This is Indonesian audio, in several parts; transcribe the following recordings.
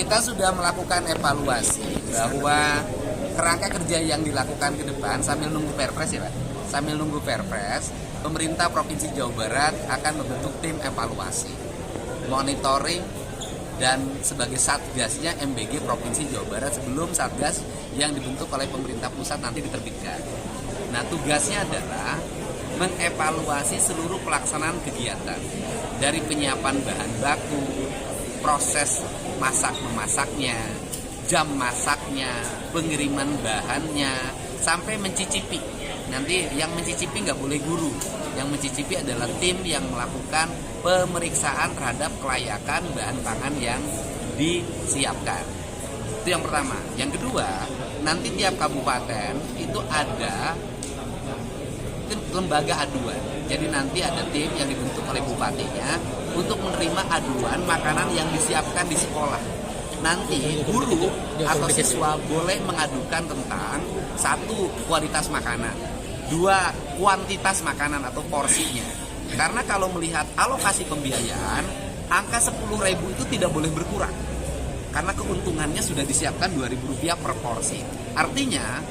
Kita sudah melakukan evaluasi bahwa kerangka kerja yang dilakukan ke depan sambil nunggu Perpres ya Pak. Sambil nunggu Perpres, pemerintah Provinsi Jawa Barat akan membentuk tim evaluasi, monitoring, dan sebagai satgasnya MBG Provinsi Jawa Barat sebelum satgas yang dibentuk oleh pemerintah pusat nanti diterbitkan. Nah, tugasnya adalah mengevaluasi seluruh pelaksanaan kegiatan dari penyiapan bahan baku, proses masak-memasaknya, jam masaknya, pengiriman bahannya, sampai mencicipi. Nanti yang mencicipi nggak boleh guru, yang mencicipi adalah tim yang melakukan pemeriksaan terhadap kelayakan bahan pangan yang disiapkan. Itu yang pertama. Yang kedua, nanti tiap kabupaten itu ada lembaga aduan. Jadi nanti ada tim yang dibentuk oleh bupatinya untuk menerima aduan makanan yang disiapkan di sekolah. Nanti guru atau siswa boleh mengadukan tentang satu, kualitas makanan, dua, kuantitas makanan atau porsinya. Karena kalau melihat alokasi pembiayaan, angka 10.000 itu tidak boleh berkurang. Karena keuntungannya sudah disiapkan Rp2.000 per porsi. Artinya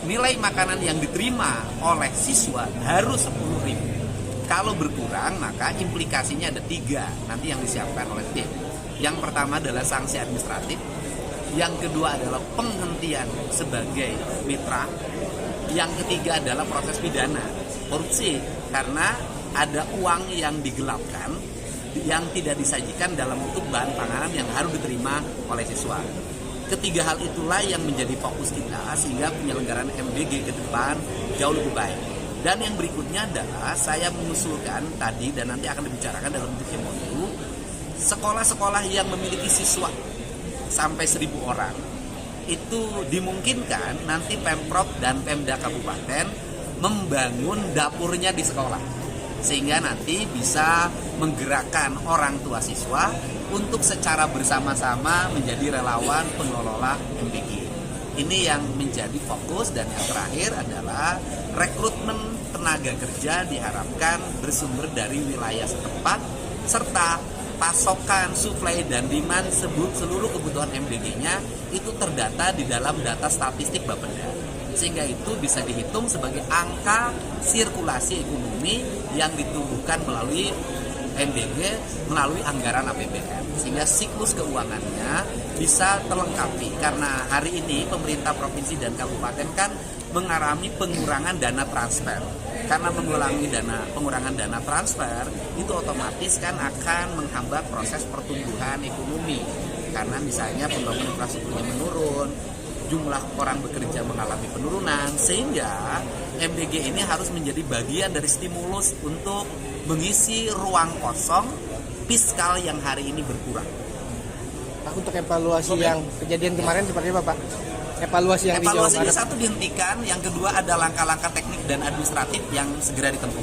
nilai makanan yang diterima oleh siswa harus 10.000. Kalau berkurang maka implikasinya ada 3 nanti yang disiapkan oleh tim. Yang pertama adalah sanksi administratif, yang kedua adalah penghentian sebagai mitra, yang ketiga adalah proses pidana korupsi karena ada uang yang digelapkan yang tidak disajikan dalam bentuk bahan panganan yang harus diterima oleh siswa. Ketiga hal itulah yang menjadi fokus kita sehingga penyelenggaraan MBG ke depan jauh lebih baik. Dan yang berikutnya adalah saya mengusulkan tadi dan nanti akan dibicarakan dalam bentuk MOU, sekolah-sekolah yang memiliki siswa sampai 1.000 orang itu dimungkinkan nanti Pemprov dan Pemda Kabupaten membangun dapurnya di sekolah sehingga nanti bisa menggerakkan orang tua siswa untuk secara bersama-sama menjadi relawan pengelola MBG. Ini yang menjadi fokus. Dan yang terakhir adalah rekrutmen tenaga kerja diharapkan bersumber dari wilayah setempat serta pasokan, suplai, dan demand seluruh kebutuhan MBG-nya itu terdata di dalam data statistik Bapeda. Sehingga itu bisa dihitung sebagai angka sirkulasi ekonomi yang ditumbuhkan melalui MBG melalui anggaran APBN. Sehingga siklus keuangannya bisa terlengkapi. Karena hari ini pemerintah provinsi dan kabupaten kan mengalami pengurangan dana transfer. Karena pengurangan dana transfer itu otomatis kan akan menghambat proses pertumbuhan ekonomi. Karena misalnya pembangunan infrastrukturnya menurun, jumlah orang bekerja mengalami penurunan, sehingga MBG ini harus menjadi bagian dari stimulus untuk mengisi ruang kosong fiskal yang hari ini berkurang. Pak, untuk evaluasi yang kejadian kemarin seperti apa Pak? Evaluasinya satu dihentikan, yang kedua ada langkah-langkah teknik dan administratif yang segera ditempuh.